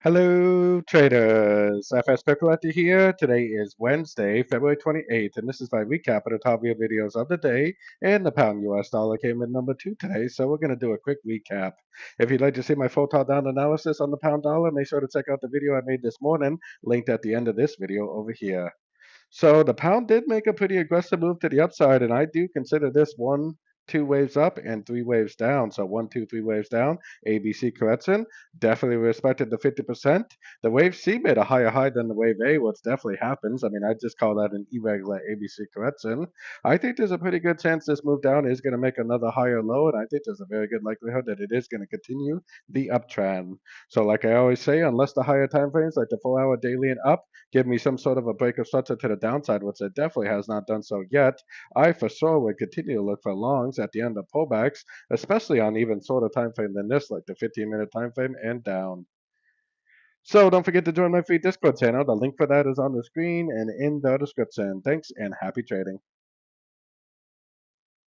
Hello, traders. FX Pip Collector here. Today is Wednesday, February 28th, and this is my recap of the top view videos of the day. And the pound US dollar came in number 2 today, so we're going to do a quick recap. If you'd like to see my full top down analysis on the pound dollar, make sure to check out the video I made this morning, linked at the end of this video over here. So the pound did make a pretty aggressive move to the upside, and I do consider this one, two waves up and three waves down. So one, two, three waves down. ABC correction definitely respected the 50%. The wave C made a higher high than the wave A, which definitely happens. I mean, I just call that an irregular ABC correction. I think there's a pretty good chance this move down is going to make another higher low, and I think there's a very good likelihood that it is going to continue the uptrend. So, like I always say, unless the higher time frames, like the 4 hour daily and up, give me some sort of a break of structure to the downside, which it definitely has not done so yet, I for sure would continue to look for longs at the end of pullbacks, especially on even shorter time frame than this, like the 15-minute time frame and down. So don't forget to join my free Discord channel. The link for that is on the screen and in the description. Thanks and happy trading.